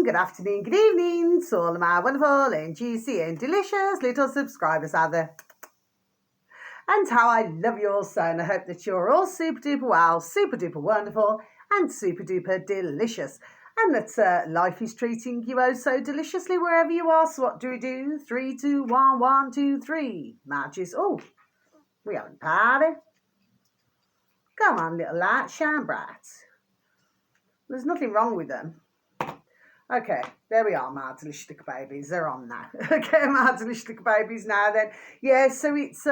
good afternoon, good evening to all of my wonderful and juicy and delicious little subscribers out there. And how I love you all so, and I hope that you're all super duper well, super duper wonderful and super duper delicious. And that life is treating you oh so deliciously wherever you are. So what do we do? 3, 2, 1, 1, 2, 3. Matches. Oh, we having a party. Come on, little light, shine bright. There's nothing wrong with them. Okay, there we are, my delicious little babies. They're on now. Okay, my delicious little babies now then. Yeah, so it's,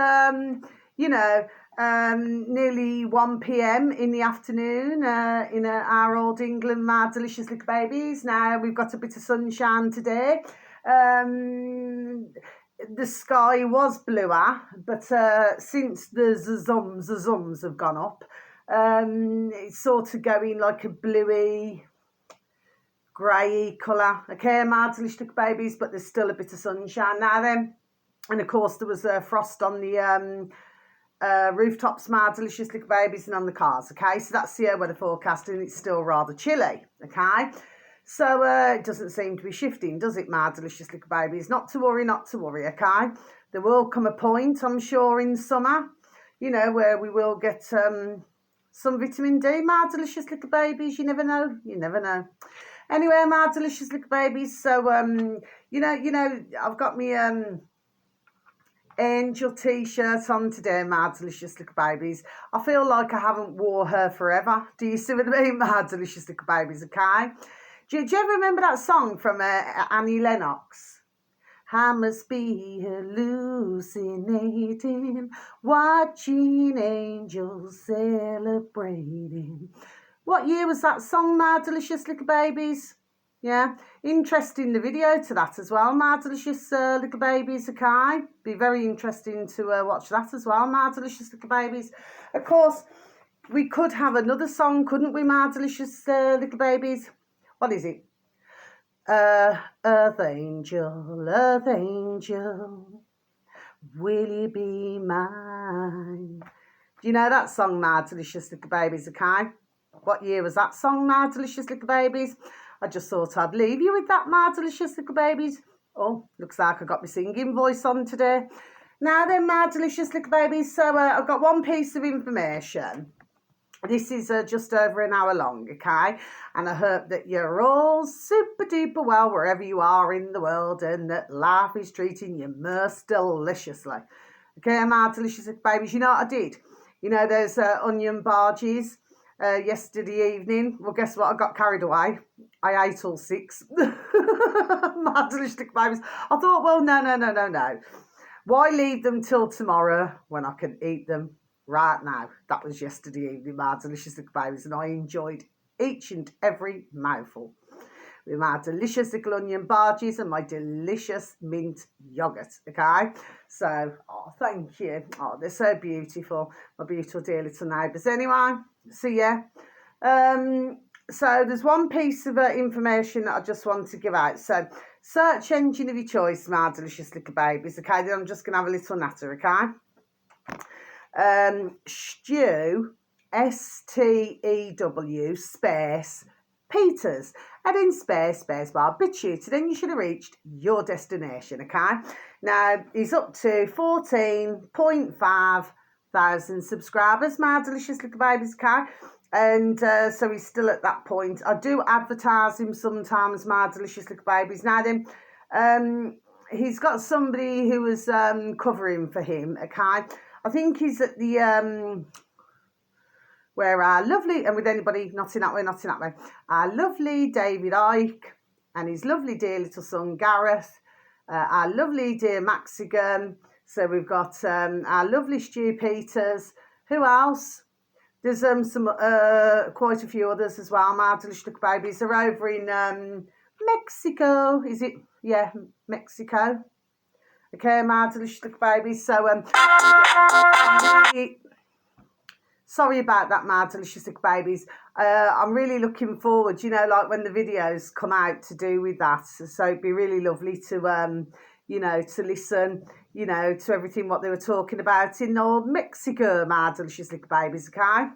nearly 1 p.m. in the afternoon in our old England, my delicious little babies. Now, we've got a bit of sunshine today. The sky was bluer, but since the zums have gone up, it's sort of going like a bluey, grey colour. Okay, my delicious little babies, but there's still a bit of sunshine now then. And of course there was frost on the rooftops, my delicious little babies, and on the cars. Okay, so that's the weather forecast, and it's still rather chilly. Okay, so it doesn't seem to be shifting, does it, my delicious little babies? Not to worry, not to worry. Okay, there will come a point, I'm sure, in summer, you know, where we will get some vitamin D, my delicious little babies. You never know, you never know. Anyway, my delicious little babies, so, I've got my angel t-shirt on today, my delicious little babies. I feel like I haven't wore her forever. Do you see what I mean, my delicious little babies, okay? Do you ever remember that song from Annie Lennox? I must be hallucinating, watching angels celebrating. What year was that song, my delicious little babies? Yeah, interesting the video to that as well, my delicious little babies, okay? Be very interesting to watch that as well, my delicious little babies. Of course, we could have another song, couldn't we, my delicious little babies? What is it? Earth angel, will you be mine? Do you know that song, my delicious little babies, okay? What year was that song, my delicious little babies? I just thought I'd leave you with that, my delicious little babies. Oh, looks like I got my singing voice on today. Now then, my delicious little babies, so I've got one piece of information. This is just over an hour long, okay? And I hope that you're all super duper well wherever you are in the world, and that life is treating you most deliciously. Okay, my delicious little babies, you know what I did? You know those onion barges yesterday evening? Well, guess what? I got carried away. I ate all 6. My delicious little babies. I thought, well, no. Why leave them till tomorrow when I can eat them right now? That was yesterday evening, my delicious little babies, and I enjoyed each and every mouthful with my delicious little onion barges and my delicious mint yoghurt, okay? So, thank you. Oh, they're so beautiful, my beautiful dear little neighbours. Anyway, so yeah. So there's one piece of information that I just want to give out. So, search engine of your choice, my delicious little babies, okay? Then I'm just going to have a little natter, okay? Stew, STEW, space, Peters, and in space bar, BitChute, then you should have reached your destination, okay? Now, he's up to 14.5 thousand subscribers, my delicious little babies, okay? And so he's still at that point. I do advertise him sometimes, my delicious little babies. Now then, he's got somebody who was covering for him, okay? I think he's at the... where our lovely, and with anybody, not in that way, our lovely David Icke and his lovely dear little son Gareth, our lovely dear Maxigan. So we've got our lovely Stu Peters. Who else? There's some quite a few others as well. My delicious little babies are over in Mexico. Is it? Yeah, Mexico. Okay, my delicious little babies. So sorry about that, my delicious little babies. I'm really looking forward, you know, like when the videos come out to do with that. So it'd be really lovely to, to listen, to everything what they were talking about in old Mexico, my delicious little babies, okay?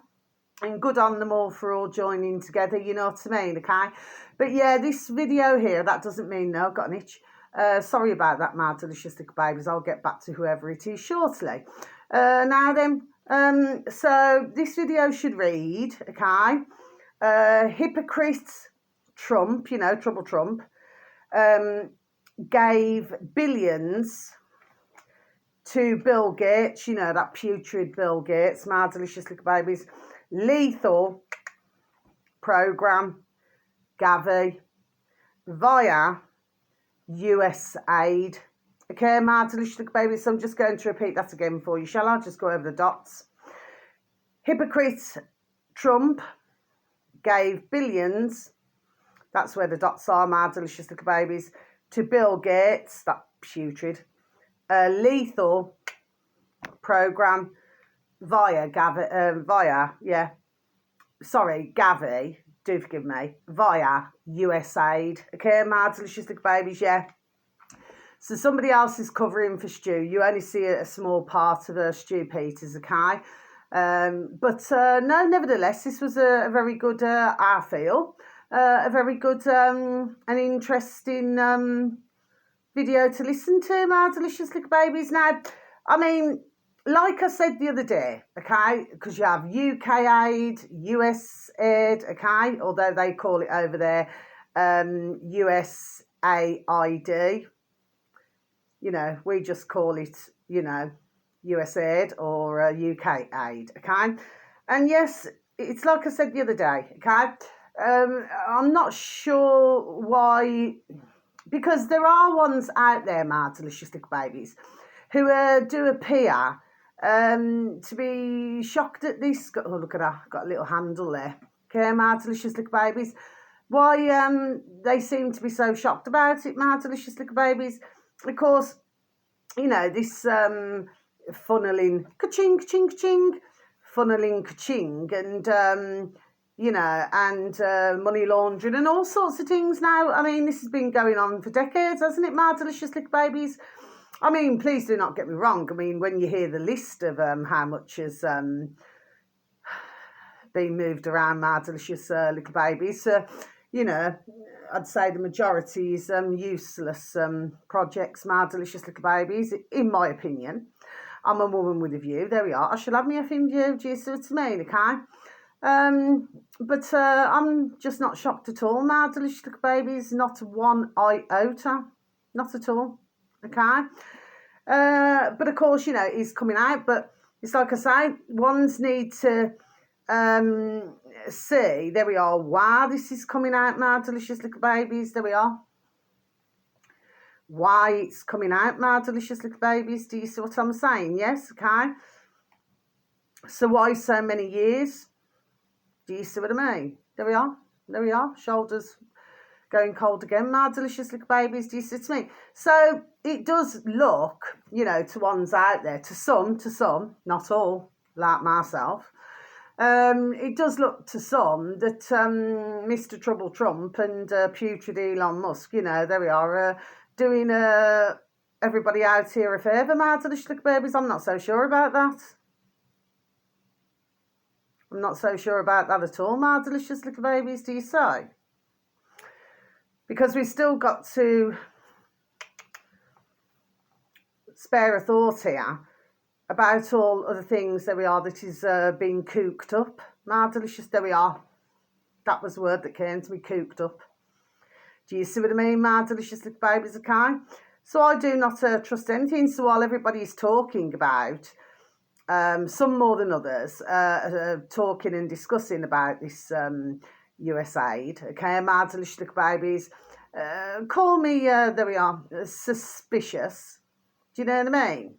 And good on them all for all joining together, you know what I mean, okay? But yeah, this video here, that doesn't mean no, I've got an itch. Sorry about that, my delicious little babies. I'll get back to whoever it is shortly. Now then, so this video should read, okay? Hypocrite Trump, you know, Trouble Trump, gave billions to Bill Gates, you know, that putrid Bill Gates, my delicious little babies, lethal program, Gavi, via USAID. Okay, my delicious little babies, so I'm just going to repeat that again for you, shall I? Just go over the dots. Hypocrite Trump gave billions, that's where the dots are, my delicious little babies, to Bill Gates, that putrid, lethal program via Gavi, Gavi, do forgive me, via USAID. Okay, my delicious little babies, yeah. So somebody else is covering for Stu. You only see a small part of Stu Peters, okay? No, nevertheless, this was a very good, I feel, a very good and interesting video to listen to, my delicious little babies. Now, I mean, like I said the other day, okay, because you have UKAID, USAID, okay, although they call it over there USAID. You know, we just call it, you know, USAID or UKAID, okay? And yes, it's like I said the other day, okay? I'm not sure why, because there are ones out there, my delicious little babies, who do appear to be shocked at this. Oh, look at that, got a little handle there. Okay, my delicious little babies. Why they seem to be so shocked about it, my delicious little babies. Of course, you know, this funneling, ka-ching, ka-ching, ka-ching, funneling, ka-ching, and, you know, and money laundering and all sorts of things now. I mean, this has been going on for decades, hasn't it, my delicious little babies? I mean, please do not get me wrong. I mean, when you hear the list of how much has been moved around, my delicious little babies, you know, I'd say the majority is useless projects, my delicious little babies, in my opinion. I'm a woman with a view. There we are. I shall have me effing view. Do you see what I mean, okay? But I'm just not shocked at all, my delicious little babies. Not one iota. Not at all. Okay? But of course, you know, it's coming out. But it's like I say, ones need to see, there we are, why this is coming out, my delicious little babies. There we are. Why it's coming out, my delicious little babies. Do you see what I'm saying? Yes, okay. So why so many years? Do you see what I mean? There we are. There we are. Shoulders going cold again, my delicious little babies. Do you see what I mean? So it does look, you know, to ones out there, to some, not all, like myself. It does look to some that Mr. Trouble Trump and putrid Elon Musk, you know, there we are, doing everybody out here a favour, my delicious little babies. I'm not so sure about that. I'm not so sure about that at all, my delicious little babies, do you say? Because we've still got to spare a thought here about all other things, there we are, that is being cooked up. My delicious, there we are. That was the word that came to me, cooked up. Do you see what I mean, my delicious little babies, okay? So I do not trust anything. So while everybody is talking about, some more than others, talking and discussing about this USAID, okay, my delicious little babies, call me, there we are, suspicious. Do you know what I mean?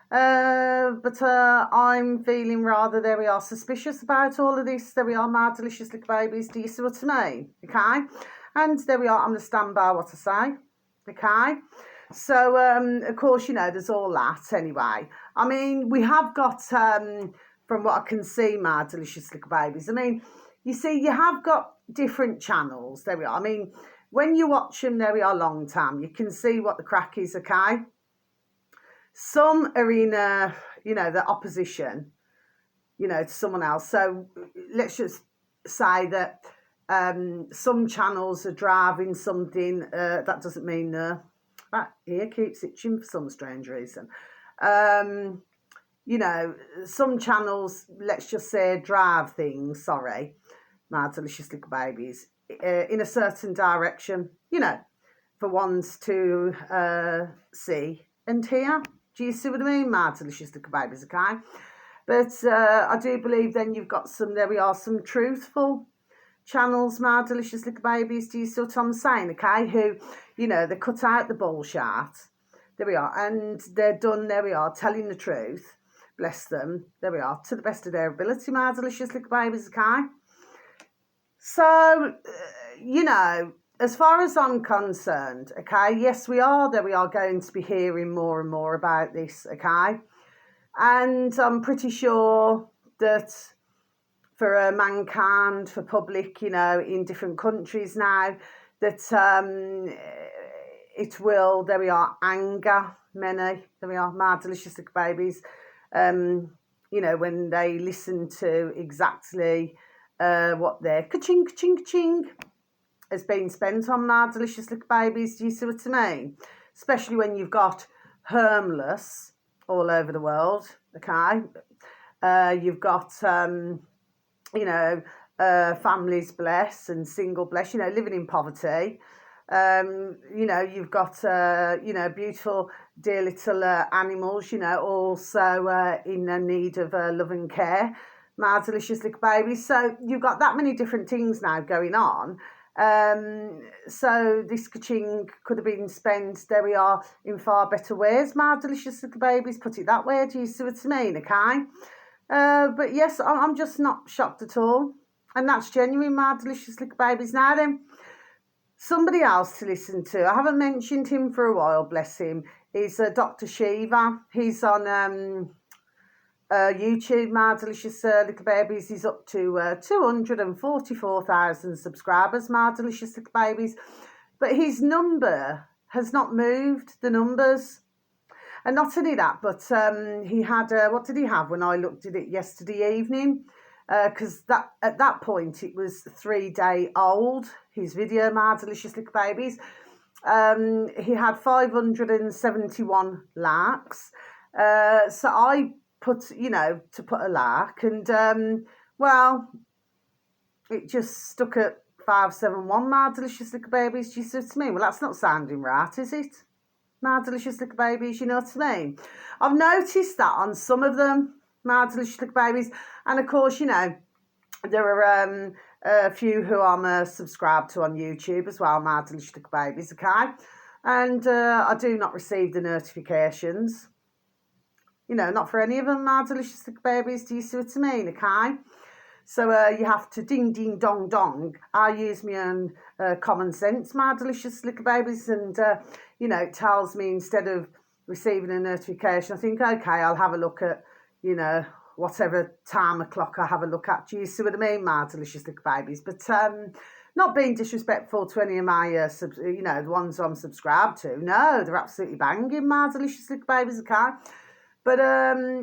But I'm feeling rather, there we are, suspicious about all of this. There we are, my delicious little babies. Do you see what I mean? Okay? And there we are, I'm going to stand by what I say. Okay? So, of course, you know, there's all that anyway. I mean, we have got, from what I can see, my delicious little babies, I mean, you see, you have got different channels. There we are. I mean, when you watch them, there we are, long time, you can see what the crack is, okay? Some are in, you know, the opposition. you know, to someone else. So let's just say that some channels are driving something. That doesn't mean that ear keeps itching for some strange reason. You know, some channels, let's just say, drive things, sorry, my delicious little babies, in a certain direction, you know, for ones to see and hear. Do you see what I mean, my delicious little babies, okay? But I do believe then you've got there we are, some truthful channels, my delicious little babies. Do you see what I'm saying, okay? Who, you know, they cut out the bullshit. There we are. And they're done, there we are, telling the truth. Bless them. There we are, to the best of their ability, my delicious little babies, okay? So, you know, as far as I'm concerned, okay, yes, we are going to be hearing more and more about this, okay? And I'm pretty sure that for mankind, for public, you know, in different countries now, that it will, there we are, anger many, there we are, my delicious little babies, you know, when they listen to exactly what their ka-ching, ka-ching, ka-ching has been spent on, my delicious little babies. Do you see what I mean? Especially when you've got homeless all over the world, okay? You've got, you know, families bless and single bless, you know, living in poverty. You know, you've got, you know, beautiful, dear little animals, you know, also in need of love and care, my delicious little babies. So you've got that many different things now going on. So this ka-ching could have been spent, there we are, in far better ways, my delicious little babies, put it that way. Do you see what I mean, okay? But yes, I'm just not shocked at all. And that's genuine, my delicious little babies. Now then, somebody else to listen to. I haven't mentioned him for a while, bless him. He's Dr. Shiva. He's on YouTube, my delicious little babies. He's up to 244,000 subscribers, my delicious little babies. But his number has not moved, the numbers. And not only that, but he had, what did he have when I looked at it yesterday evening? Because at that point, it was 3 day old, his video, my delicious little babies. He had 571 likes. So I put, you know, to put a like, and, well, it just stuck at 571, my delicious little babies. Do you see what I mean? Well, that's not sounding right, is it? My delicious little babies, you know what I mean? I've noticed that on some of them, my delicious little babies. And of course, you know, there are a few who I'm subscribed to on YouTube as well, my delicious little babies, okay? And I do not receive the notifications. You know, not for any of them, my delicious little babies. Do you see what I mean, okay? So you have to ding, ding, dong, dong. I use my own common sense, my delicious little babies. And, you know, it tells me, instead of receiving a notification, I think, okay, I'll have a look at, you know, whatever time o'clock I have a look at. Do you see what I mean, my delicious little babies? But not being disrespectful to any of my, you know, the ones I'm subscribed to. No, they're absolutely banging, my delicious little babies, okay? But,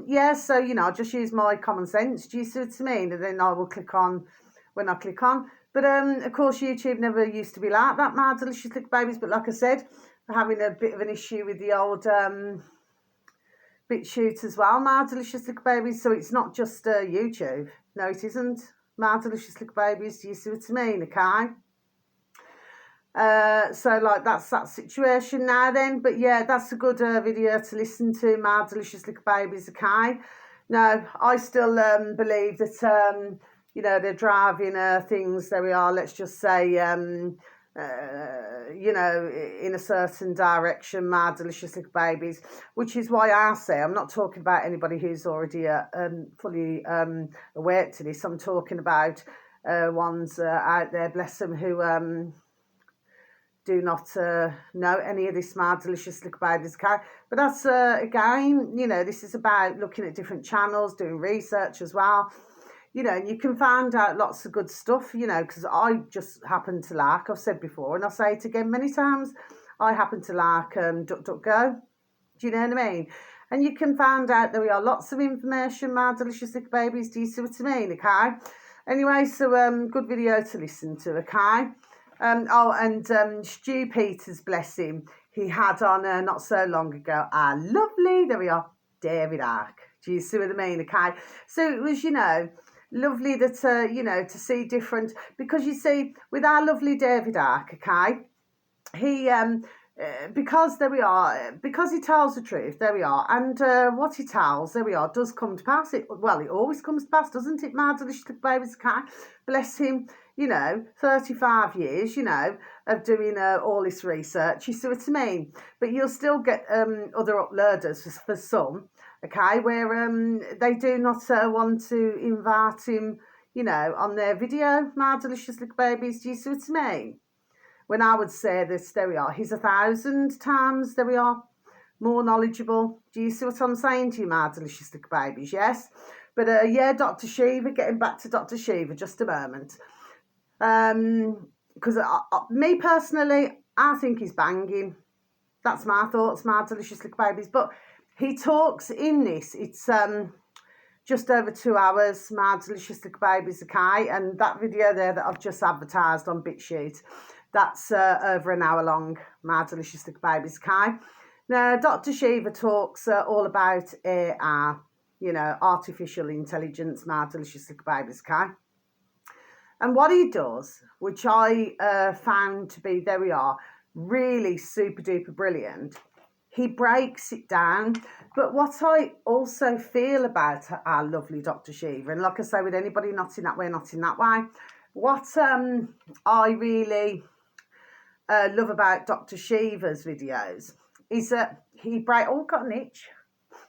yeah, so, you know, I just use my common sense. Do you see what I mean? And then I will click on when I click on. But, of course, YouTube never used to be like that, my delicious little babies. But like I said, I'm having a bit of an issue with the old BitChute as well, my delicious little babies. So it's not just YouTube. No, it isn't, my delicious little babies. Do you see what I mean, okay? So like that's that situation now then. But yeah, that's a good video to listen to, my delicious little babies, okay? Now I still believe that you know, they're driving things, there we are, let's just say you know, in a certain direction, my delicious little babies, which is why I say, I'm not talking about anybody who's already fully aware to this. I'm talking about ones out there, bless them, who do not know any of this, my delicious little babies, okay? But that's, again, you know, this is about looking at different channels, doing research as well. You know, and you can find out lots of good stuff, you know, because I just happen to like, I've said before, and I'll say it again many times, I happen to like DuckDuckGo. Do you know what I mean? And you can find out there are lots of information, my delicious little babies. Do you see what I mean? Okay. Anyway, so good video to listen to. Okay. Stu Peters, bless him, he had on not so long ago lovely, there we are, David Icke. Do you see what I mean? Okay. So it was, lovely that to see different, because you see with our lovely David Icke, okay, he because there we are, because he tells the truth, there we are, and what he tells, there we are, does come to pass. It always comes to pass, doesn't it, my delicious babies? Okay, bless him. 35 years, of doing all this research. You see what I mean? But you'll still get other uploaders for some, okay, where they do not want to invite him, on their video, my delicious little babies. Do you see what I mean? When I would say this, there we are, he's 1,000 times, there we are, more knowledgeable. Do you see what I'm saying to you, my delicious little babies? Yes? But yeah, Dr. Shiva, getting back to Dr. Shiva, just a moment. Because me personally, I think he's banging. That's my thoughts, my delicious little babies. But he talks in this, it's just over 2 hours, my delicious little babies, okay? And that video there that I've just advertised on BitSheet, that's over an hour long, my delicious little babies, okay? Now, Dr. Shiva talks all about AI, artificial intelligence, my delicious little babies, okay? And what he does, which I found to be, there we are, really super duper brilliant, he breaks it down. But what I also feel about our lovely Dr. Shiva, and like I say, with anybody not in that way, not in that way, what I really love about Dr. Shiva's videos is that he got an itch.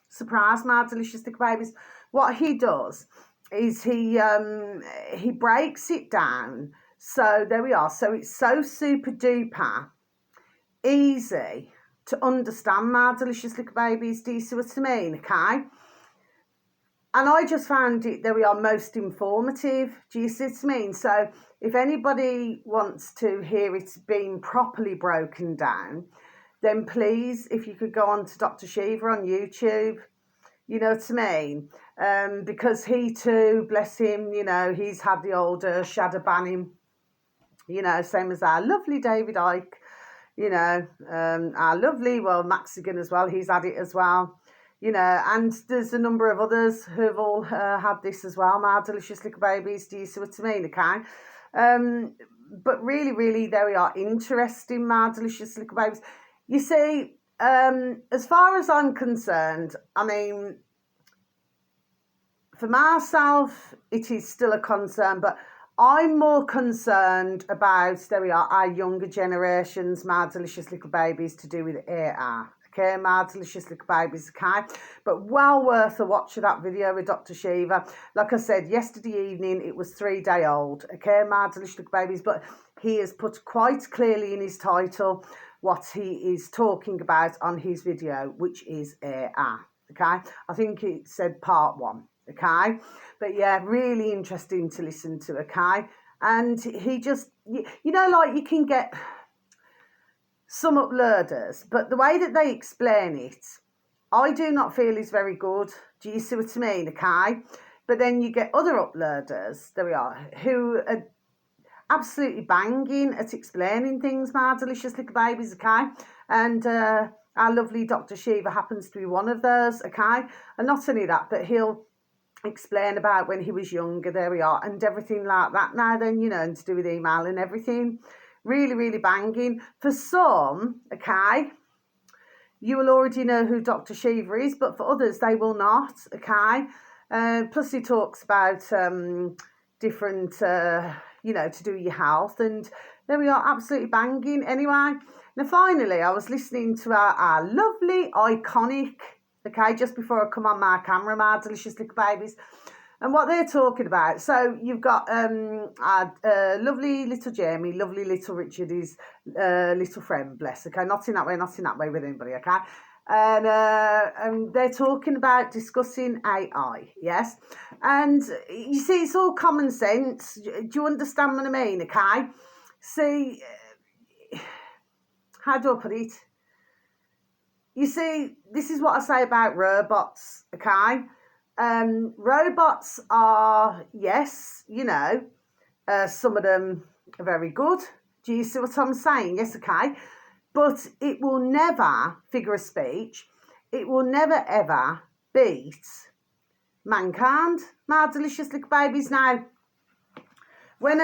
Surprise, my delicious little babies. What he does is he breaks it down. So there we are. So it's so super duper easy to understand, my delicious little babies. Do you see what I mean? Okay. And I just found it, there we are, most informative. Do you see what I mean? So if anybody wants to hear it being properly broken down, then please, if you could go on to Dr. Shiva on YouTube, you know what I mean? Because he too, bless him, he's had the old shadow banning, same as our lovely David Icke, our lovely, Maxigan as well, he's had it as well. And there's a number of others who've all had this as well, my delicious little babies. Do you see what I mean? Okay. But really, really, there we are, interesting, my delicious little babies. You see, as far as I'm concerned, I mean, for myself, it is still a concern, but I'm more concerned about, there we are, our younger generations, my delicious little babies, to do with AI. Okay, my delicious little babies, okay? But well worth a watch of that video with Dr. Shiva. Like I said, yesterday evening, it was 3-day-old, okay, my delicious little babies, but he has put quite clearly in his title what he is talking about on his video, which is AI, okay? I think it said part 1, okay? But yeah, really interesting to listen to, okay? And he just, like you can get some uploaders, but the way that they explain it, I do not feel is very good. Do you see what I mean? Okay. But then you get other uploaders, there we are, who are absolutely banging at explaining things, my delicious little babies, okay? And our lovely Dr. Shiva happens to be one of those, okay? And not only that, but he'll explain about when he was younger, there we are, and everything like that now then, and to do with email and everything. Really, really banging. For some, okay, you will already know who Dr. Shiva is, but for others, they will not, okay? Plus, he talks about different, to do with your health, and there we are, absolutely banging. Anyway, now finally, I was listening to our lovely, iconic, okay, just before I come on my camera, my delicious little babies, and what they're talking about. So you've got lovely little Jamie, lovely little Richard, his little friend, bless, okay, not in that way with anybody, okay? And they're talking about discussing AI, yes? And you see, it's all common sense. Do you understand what I mean, okay? See, how do I put it? you see, this is what I say about robots, okay? Robots are, yes, some of them are very good. Do you see what I'm saying? Yes, okay. But it will never, figure of speech, it will never ever beat mankind, my delicious little babies. Now, when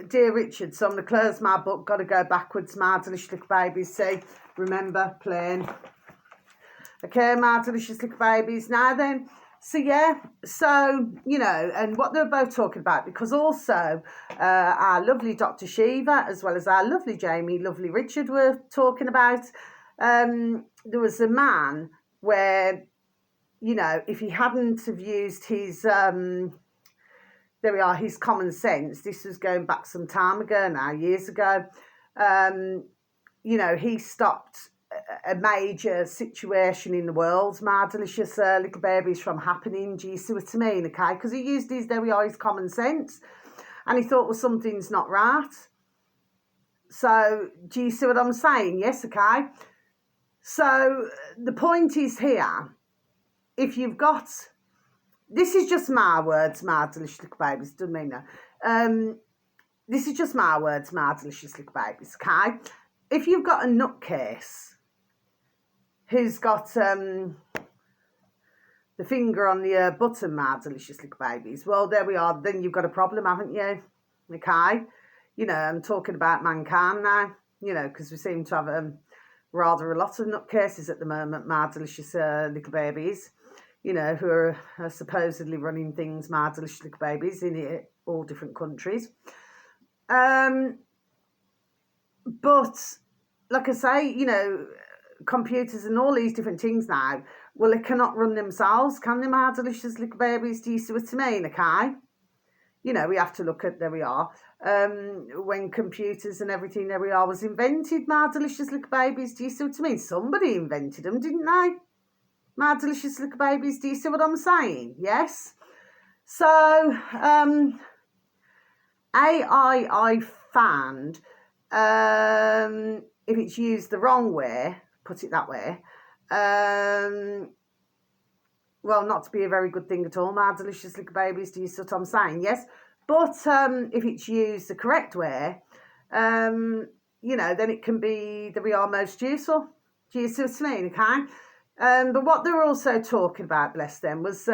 Dear Richard, so I'm going to close my book, got to go backwards, my delicious little babies. See, remember, playing. Okay, my delicious little babies. Now then, so yeah, so, and what they were both talking about, because also our lovely Dr. Shiva, as well as our lovely Jamie, lovely Richard were talking about, there was a man where, if he hadn't have used his, there we are, his common sense, this was going back some time ago now, years ago, he stopped a major situation in the world, my delicious little babies, from happening. Do you see what I mean? Okay, because he used his, there we are, his common sense, and he thought, well, something's not right. So, do you see what I'm saying? Yes, okay. So, the point is here, if you've got, this is just my words, my delicious little babies, doesn't mean that. This is just my words, my delicious little babies, okay? If you've got a nutcase who's got the finger on the button, my delicious little babies, well, there we are, then you've got a problem, haven't you? Okay? I'm talking about mankind now, because we seem to have rather a lot of nutcases at the moment, my delicious little babies, who are supposedly running things, my delicious little babies, in all different countries. But, like I say, computers and all these different things now, well, they cannot run themselves, can they, my delicious little babies? Do you see what I mean, okay? We have to look at, there we are, when computers and everything, there we are, was invented, my delicious little babies, do you see what I mean? Somebody invented them, didn't they? My delicious little babies, do you see what I'm saying? Yes? So, AI, I found, if it's used the wrong way, put it that way, well, not to be a very good thing at all, my delicious little babies, do you see what I'm saying? Yes, but if it's used the correct way, then it can be, that we are most useful. Do you see what I mean? Okay. But what they were also talking about, bless them, was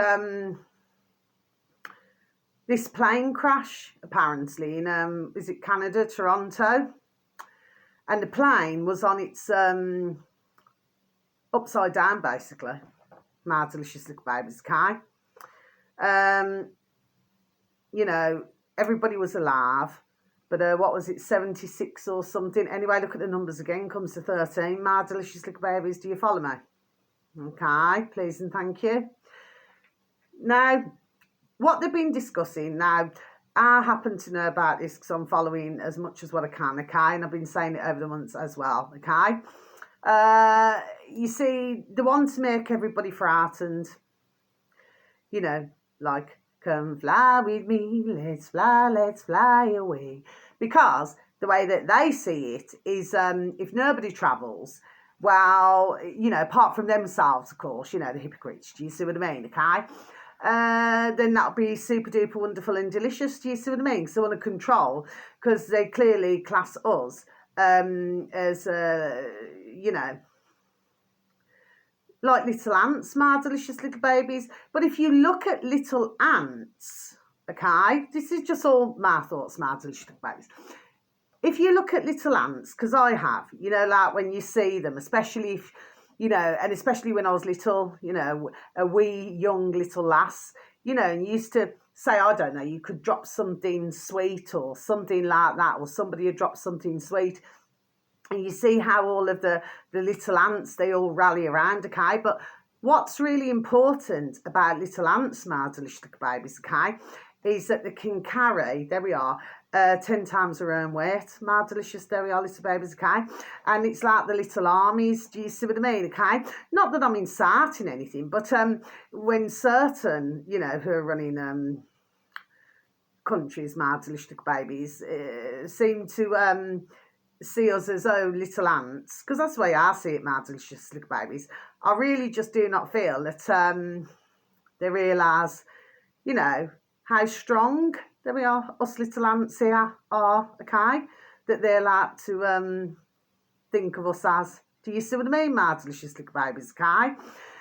this plane crash, apparently, in, is it Canada, Toronto? And the plane was on its upside down, basically. My delicious little babies, okay? Everybody was alive, but what was it, 76 or something? Anyway, look at the numbers again, comes to 13. My delicious little babies, do you follow me? Okay, please and thank you. Now, what they've been discussing, now, I happen to know about this because I'm following as much as what I can, okay? And I've been saying it over the months as well, okay? You see, they want to make everybody frightened, like, come fly with me, let's fly away. Because the way that they see it is, if nobody travels, well, apart from themselves, of course, the hypocrites, do you see what I mean, okay? Then that'll be super duper wonderful and delicious, do you see what I mean? So they want to control, because they clearly class us as, like little ants, my delicious little babies. But if you look at little ants, okay, this is just all my thoughts, my delicious little babies. If you look at little ants, because I have, like when you see them, especially if, and especially when I was little, a wee young little lass, and used to say, I don't know, you could drop something sweet or something like that, or somebody had dropped something sweet. And you see how all of the little ants, they all rally around, okay? But what's really important about little ants, my delicious little babies, okay, is that they can carry, there we are, 10 times their own weight, my delicious, there we are, little babies, okay? And it's like the little armies, do you see what I mean, okay? Not that I'm inciting anything, but when certain, who are running countries, my delicious little babies, seem to see us as, oh, little ants, because that's the way I see it, my delicious little babies. I really just do not feel that they realise, you know, how strong, there we are, us little ants here are, okay, that they're like to think of us as. Do you see what I mean, my delicious little babies, okay?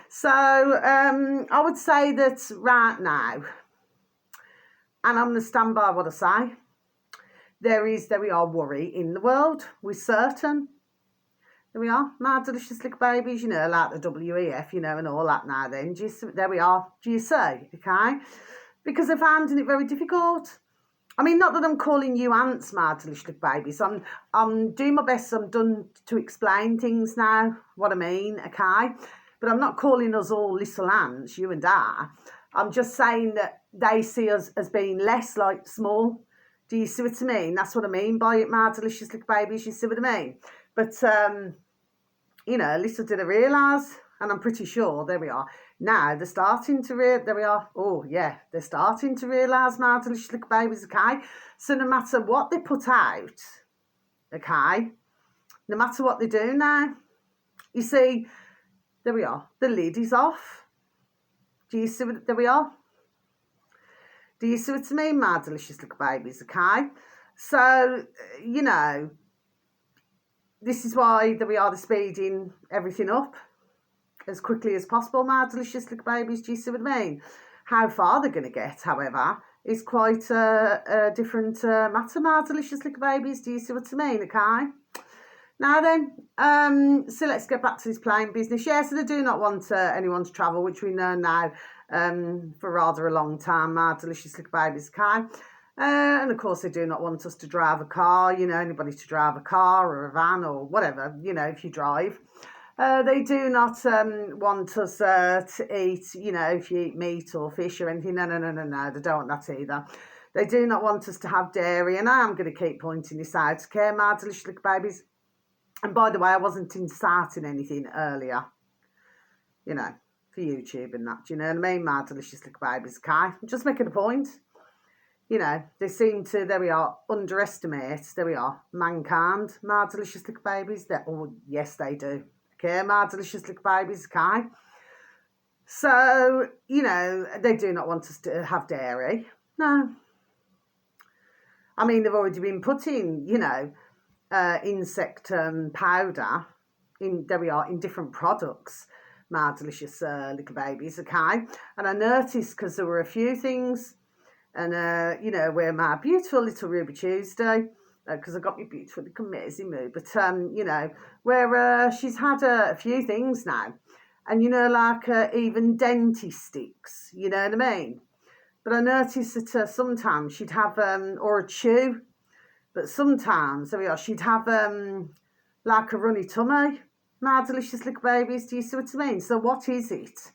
So I would say that right now, and I'm going to stand by what I say, there we are, worry in the world. We're certain. There we are, my delicious little babies, you know, like the WEF, you know, and all that now then. There we are, do you see, okay? Because they're finding it very difficult. I mean, not that I'm calling you ants, my delicious little babies. I'm doing my best. I'm done to explain things now, what I mean, okay? But I'm not calling us all little ants, you and I. I'm just saying that they see us as being less like small. Do you see what I mean? That's what I mean by it, my delicious little babies. You see what I mean? But, you know, little did I realise, and I'm pretty sure, there we are. Now they're starting to there we are. Oh, yeah, they're starting to realise, my delicious little babies, okay? So no matter what they put out, okay, no matter what they do now, you see, there we are. The lid is off. Do you see what, there we are? Do you see what I mean, my delicious little babies, okay? So, you know, this is why we are speeding everything up as quickly as possible, my delicious little babies. Do you see what I mean? How far they're going to get, however, is quite a different matter, my delicious little babies. Do you see what I mean, okay? Now then, so let's get back to this plane business. Yeah, so they do not want anyone to travel, which we know now for rather a long time, my delicious little babies, okay? And of course, they do not want us to drive a car, you know, anybody to drive a car or a van or whatever, you know, if you drive. They do not want us to eat, you know, if you eat meat or fish or anything. No, they don't want that either. They do not want us to have dairy, and I am going to keep pointing this out, okay, my delicious little babies. And by the way, I wasn't inserting anything earlier, you know, for YouTube and that, do you know what I mean, my delicious little babies, okay? I'm just making a point. You know, they seem to, there we are, underestimate, there we are, mankind, my delicious little babies. Oh, yes, they do. Okay, my delicious little babies, okay? So, you know, they do not want us to have dairy. No. I mean, they've already been putting, you know, insect powder in, there we are, in different products, my delicious little babies, okay? And I noticed, because there were a few things, and, you know, where my beautiful little Ruby Tuesday, because I got my beautiful little amazing mood, but, you know, where she's had a few things now, and, you know, like even dentist sticks, you know what I mean? But I noticed that sometimes she'd have, or a chew, but sometimes, there we are, she'd have like a runny tummy, my delicious little babies. Do you see what I mean? So what is it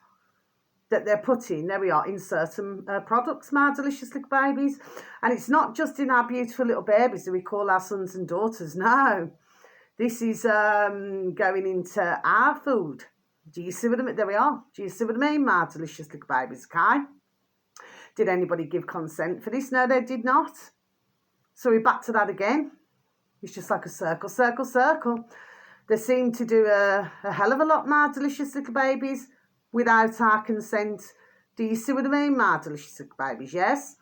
that they're putting, there we are, in certain products, my delicious little babies? And it's not just in our beautiful little babies that we call our sons and daughters. No, this is going into our food. Do you see what I mean? There we are. Do you see what I mean, my delicious little babies, okay? Did anybody give consent for this? No, they did not. So we're back to that again. It's just like a circle, circle, circle. They seem to do a hell of a lot, my delicious little babies, without our consent. Do you see what I mean, my delicious little babies? Yes.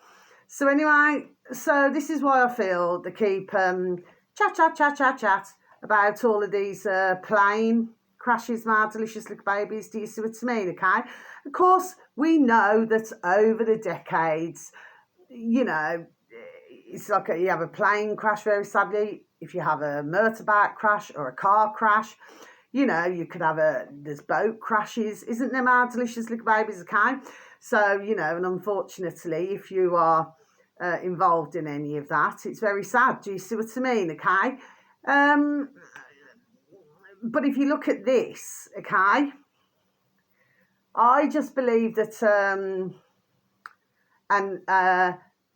So anyway, so this is why I feel they keep chat about all of these plane crashes, my delicious little babies. Do you see what I mean, okay? Of course, we know that over the decades, you know, it's like you have a plane crash, very sadly. If you have a motorbike crash or a car crash, you know, you could have there's boat crashes, isn't there, my delicious little babies, okay? So, you know, and unfortunately, if you are involved in any of that, it's very sad. Do you see what I mean, okay? But if you look at this, okay, I just believe that,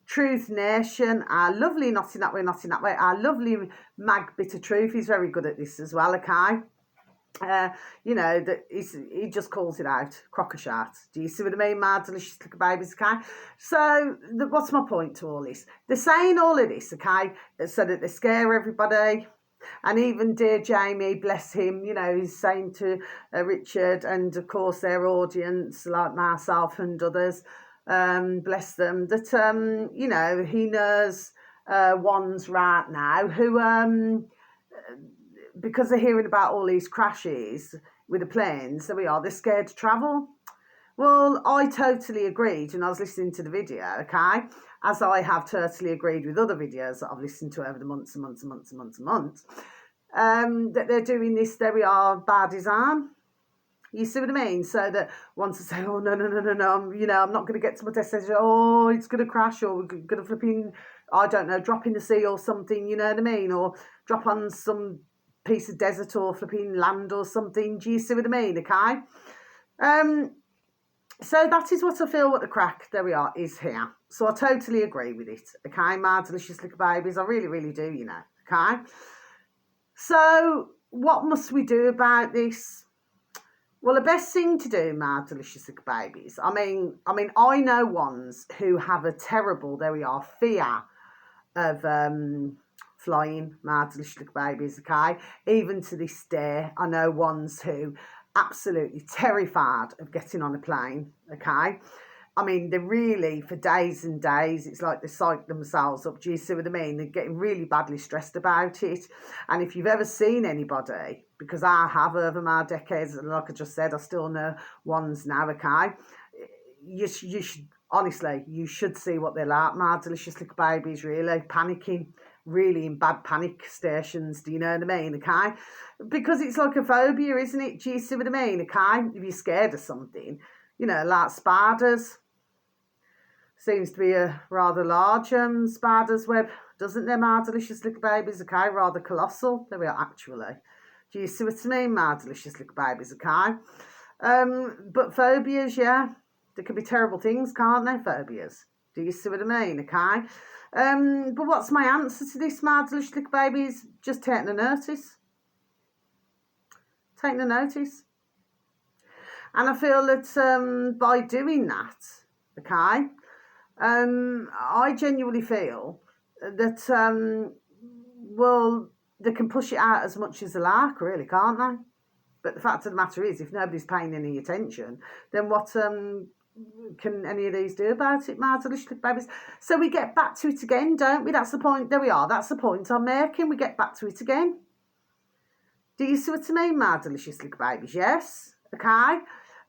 Truth Nation, our lovely not in that way, our lovely Mag Bit of Truth is very good at this as well, okay? You know, that he just calls it out, crocker-shart. Do you see what I mean, my delicious little babies, okay? So, what's my point to all this? They're saying all of this, okay, so that they scare everybody, And even dear Jamie, bless him, you know, he's saying to Richard and, of course, their audience, like myself and others, bless them, that, you know, he knows ones right now who, because they're hearing about all these crashes with the planes, there we are, they're scared to travel. Well, I totally agreed, and I was listening to the video, okay, as I have totally agreed with other videos that I've listened to over the months and months and months and months and months, that they're doing this, there we are, by design. You see what I mean? So that once they say, oh, no, you know, I'm not going to get to my destination, oh, it's going to crash, or we're going to flipping, I don't know, drop in the sea or something, you know what I mean? Or drop on some piece of desert or flipping land or something. Do you see what I mean? Okay. So that is what I feel what the crack, there we are, is here. So I totally agree with it. Okay, my delicious little babies. I really, really do, you know. Okay. So what must we do about this? Well, the best thing to do, my delicious little babies, I mean, I know ones who have a terrible, there we are, fear of flying, my delicious little babies, okay? Even to this day, I know ones who absolutely terrified of getting on a plane, okay? I mean, they're really, for days and days, it's like they psych themselves up. Do you see what I mean? They're getting really badly stressed about it. And if you've ever seen anybody, because I have over my decades, and like I just said, I still know ones now, okay? You should, honestly, you should see what they're like. My delicious little babies, really panicking, really in bad panic stations. Do you know what I mean? Okay? Because it's like a phobia, isn't it? Do you see what I mean? Okay? If you're scared of something, you know, like spiders. Seems to be a rather large spider's web, doesn't there, my delicious little babies? Okay, rather colossal. There we are, actually. Do you see what I mean, my delicious little babies? Okay. But phobias, yeah, they can be terrible things, can't they? Phobias. Do you see what I mean? Okay. But what's my answer to this, my delicious little babies? Just taking a notice. Taking a notice. And I feel that by doing that, okay, I genuinely feel that, well, they can push it out as much as they like, really, can't they? But the fact of the matter is, if nobody's paying any attention, then what can any of these do about it, my delicious little babies? So we get back to it again, don't we? That's the point. There we are. That's the point I'm making. We get back to it again. Do you see what I mean, my delicious little babies? Yes? Okay?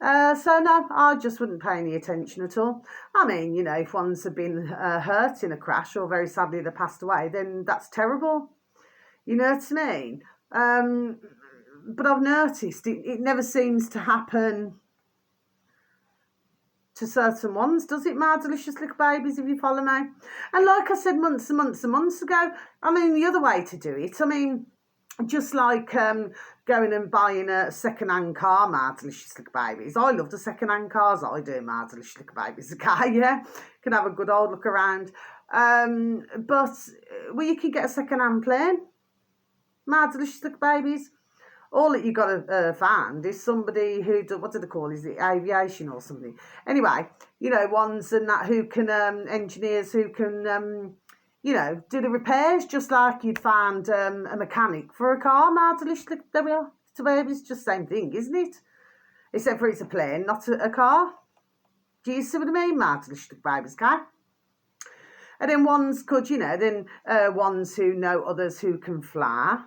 So no, I just wouldn't pay any attention at all. I mean, you know, if ones have been hurt in a crash or very sadly they passed away, then that's terrible. You know what I mean? But I've noticed it never seems to happen to certain ones, does it, my delicious little babies, if you follow me? And like I said months and months and months ago, I mean, the other way to do it, I mean, just like going and buying a second-hand car, my delicious little babies. I love the second-hand cars, I do, my delicious little babies, okay, yeah? Can have a good old look around. But, well, you can get a second-hand plane, my delicious little babies. All that you got to find is somebody who, what do they call, is it aviation or something? Anyway, you know, ones and that who can, engineers who can, you know, do the repairs, just like you'd find a mechanic for a car, my delicious, there we are, it's just the same thing, isn't it? Except for it's a plane, not a car. Do you see what I mean, my delicious babies, okay? And then ones could, you know, then ones who know others who can fly,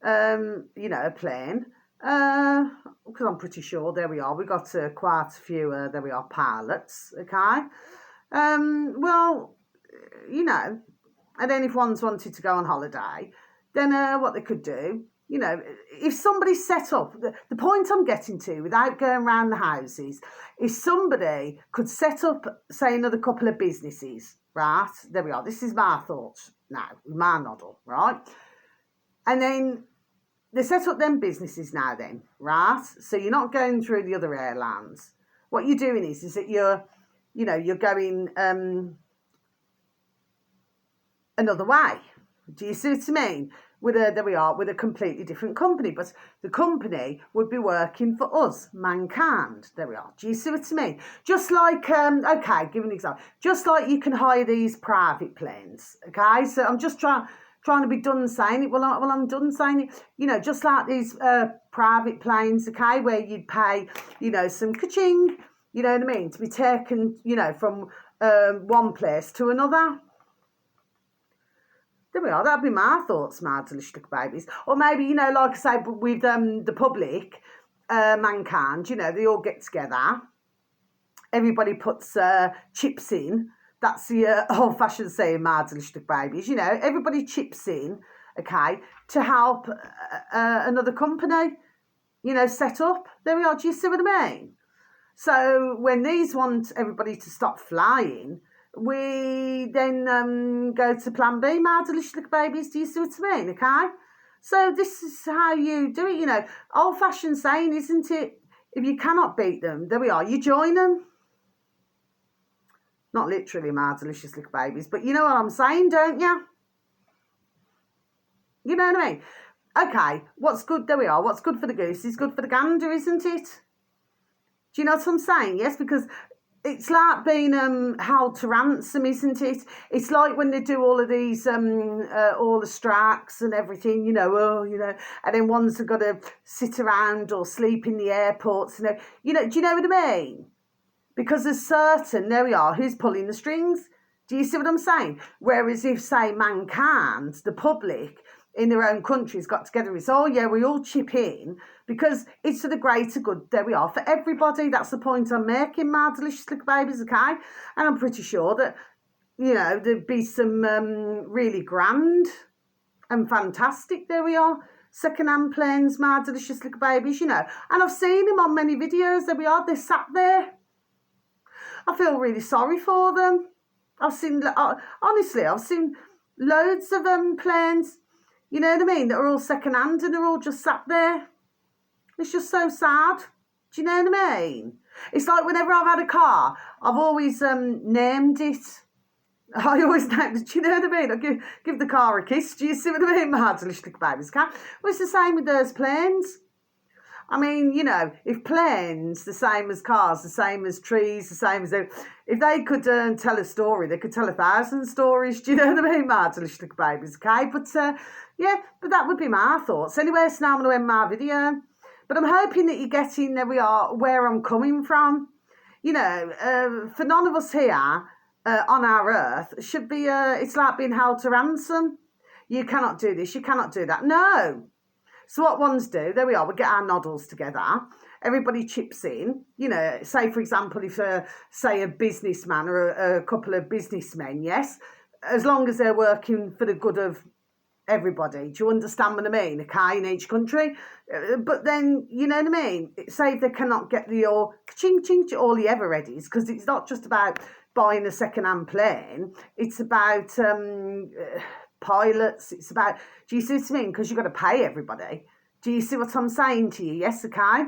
you know, a plane, because I'm pretty sure, there we are, we got quite a few, there we are, pilots, okay? Well, you know, and then if one's wanted to go on holiday, then what they could do, you know, if somebody set up, the point I'm getting to, without going around the houses, is somebody could set up, say, another couple of businesses, right? There we are, this is my thoughts now, my model, right? And then they set up them businesses now then, right? So you're not going through the other airlines. What you're doing is that you're, you know, you're going another way. Do you see what I mean? With a, there we are, with a completely different company. But the company would be working for us, mankind. There we are. Do you see what I mean? Just like, okay, give an example. Just like you can hire these private planes, okay? So I'm just trying trying to be done saying it. Well, I'm done saying it. You know, just like these private planes, okay, where you'd pay, you know, some ka-ching, you know what I mean, to be taken, you know, from one place to another. There we are. That'd be my thoughts, my delicious little babies. Or maybe, you know, like I say, with the public, mankind, you know, they all get together. Everybody puts chips in. That's the old-fashioned saying, my delicious little babies. You know, everybody chips in, okay, to help another company, you know, set up. There we are. Do you see what I mean? So when these want everybody to stop flying, we then go to plan B, my delicious little babies. Do you see what I mean? Okay? So this is how you do it, you know. Old-fashioned saying, isn't it? If you cannot beat them, there we are, you join them. Not literally, my delicious little babies, but you know what I'm saying, don't you? You know what I mean? Okay, what's good, there we are. What's good for the goose is good for the gander, isn't it? Do you know what I'm saying? Yes, because it's like being held to ransom, isn't it? It's like when they do all of these, all the strikes and everything, you know, you know, and then ones have got to sit around or sleep in the airports, you know, do you know what I mean? Because there's certain, there we are, who's pulling the strings. Do you see what I'm saying? Whereas if, say, mankind, the public in their own countries got together, it's, oh, yeah, we all chip in because it's for the greater good, there we are, for everybody. That's the point I'm making, my delicious little babies, okay? And I'm pretty sure that, you know, there'd be some really grand and fantastic, there we are, second-hand planes, my delicious little babies, you know. And I've seen them on many videos, there we are, they're sat there. I feel really sorry for them. Honestly, I've seen loads of planes, you know what I mean, that are all second-hand and they're all just sat there. It's just so sad. Do you know what I mean? It's like whenever I've had a car, I've always named it. I always named it. Do you know what I mean? I give the car a kiss. Do you see what I mean? My delicious little babies can. Well, it's the same with those planes. I mean, you know, if planes, the same as cars, the same as trees, the same as... If they could tell a story, they could tell 1,000 stories. Do you know what I mean, my delicious little babies, okay? But, yeah, but that would be my thoughts. Anyway, so now I'm going to end my video. But I'm hoping that you're getting, there we are, where I'm coming from. You know, for none of us here on our earth should be, it's like being held to ransom. You cannot do this, you cannot do that. No. So what ones do, there we are, we get our noddles together, everybody chips in, you know, say for example if, say a businessman or a couple of businessmen, yes, as long as they're working for the good of everybody, do you understand what I mean, okay, in each country, but then, you know what I mean, say if they cannot get the ching ching all the ever readies, because it's not just about buying a second-hand plane, it's about... pilots, it's about, do you see what I mean? Because you've got to pay everybody. Do you see what I'm saying to you? Yes, okay.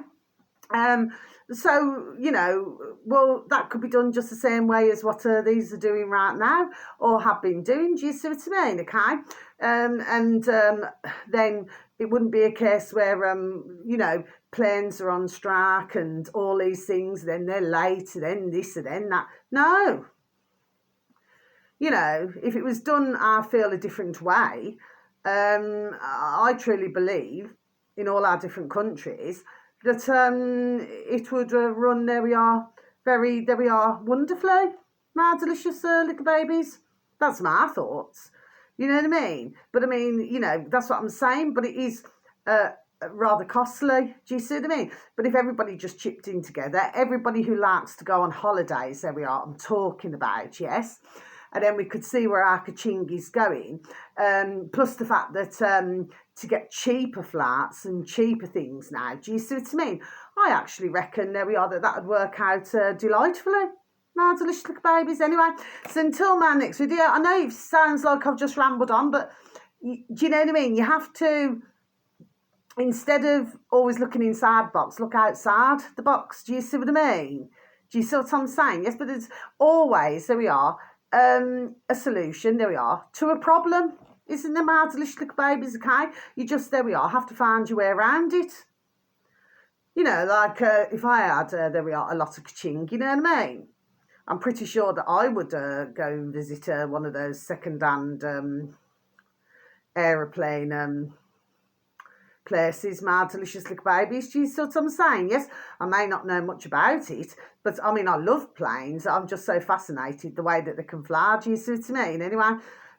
So, you know, well, that could be done just the same way as what these are doing right now or have been doing. Do you see what I mean? Okay. Then it wouldn't be a case where, you know, planes are on strike and all these things, then they're late, then this and then that. No. You know, if it was done, I feel, a different way, I truly believe in all our different countries that it would run, there we are, wonderfully, my delicious little babies. That's my thoughts. You know what I mean? But I mean, you know, that's what I'm saying, but it is rather costly. Do you see what I mean? But if everybody just chipped in together, everybody who likes to go on holidays, there we are, I'm talking about, yes, and then we could see where our ka-ching is going. Plus the fact that to get cheaper flights and cheaper things now, do you see what I mean? I actually reckon, there we are, that would work out delightfully. My delicious little babies. Anyway, so until my next video, I know it sounds like I've just rambled on, but do you know what I mean? You have to, instead of always looking inside the box, look outside the box. Do you see what I mean? Do you see what I'm saying? Yes, but there's always, there we are, a solution, there we are, to a problem. Isn't there, my delicious little babies, okay? You just, there we are, have to find your way around it. You know, like if I had, there we are, a lot of ka-ching, you know what I mean? I'm pretty sure that I would go visit one of those second-hand, aeroplane places, my delicious little babies. Do you see what I'm saying? Yes, I may not know much about it, but I mean, I love planes. I'm just so fascinated the way that they can fly. Do you see what I mean? Anyway,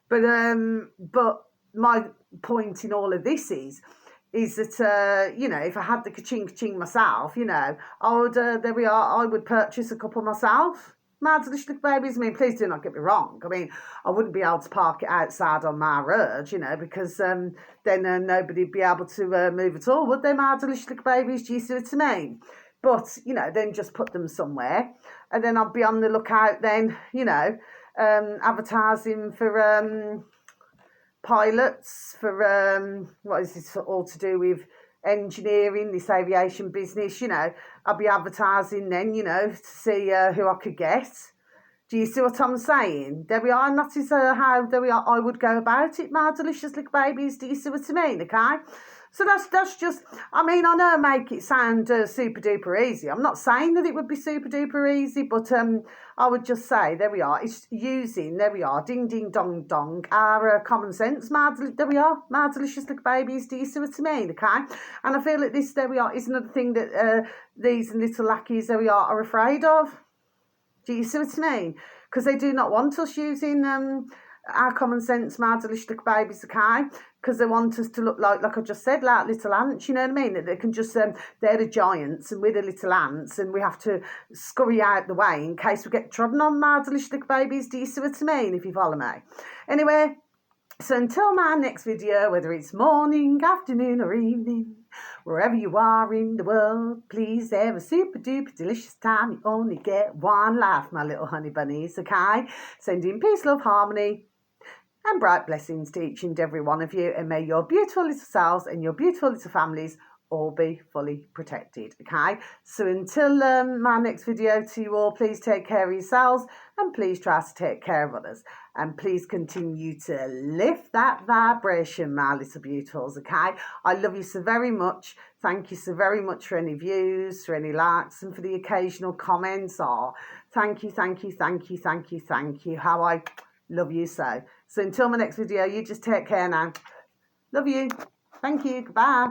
but my point in all of this is that you know, if I had the ka-ching myself, you know, I would there we are. I would purchase a couple myself. My delicious little babies. I mean, please do not get me wrong. I mean, I wouldn't be able to park it outside on my road, you know, because then nobody'd be able to move at all, would they, my delicious little babies? Do you see what I mean? But, you know, then just put them somewhere, and then I'll be on the lookout then, you know, advertising for pilots, for what is this all to do with engineering, this aviation business, you know. I'll be advertising then, you know, to see who I could get. Do you see what I'm saying? There we are, and that is how there we are. I would go about it, my delicious little babies. Do you see what I mean? Okay, so that's just. I mean, I know I make it sound super duper easy. I'm not saying that it would be super duper easy, but I would just say there we are. It's using there we are, ding ding dong dong, our common sense. There we are, my delicious little babies. Do you see what I mean? Okay, and I feel that this there we are is another thing that these little lackeys there we are afraid of. Do you see what I mean? Because they do not want us using our common sense, my delicious little babies, okay? Because they want us to look like I just said, like little ants, you know what I mean? That they can just, they're the giants and we're the little ants, and we have to scurry out the way in case we get trodden on, my delicious little babies. Do you see what I mean, if you follow me? Anyway, so until my next video, whether it's morning, afternoon or evening, wherever you are in the world, please have a super duper delicious time. You only get one life, my little honey bunnies, okay? Sending peace, love, harmony and bright blessings to each and every one of you, and may your beautiful little selves and your beautiful little families all be fully protected, okay? So until my next video to you all, please take care of yourselves and please try to take care of others, and please continue to lift that vibration, my little beautifuls, okay? I love you so very much. Thank you so very much for any views, for any likes, and for the occasional comments. Thank you, thank you, thank you, thank you, thank you. How I love you so. So until my next video, you just take care now. Love you. Thank you. Goodbye.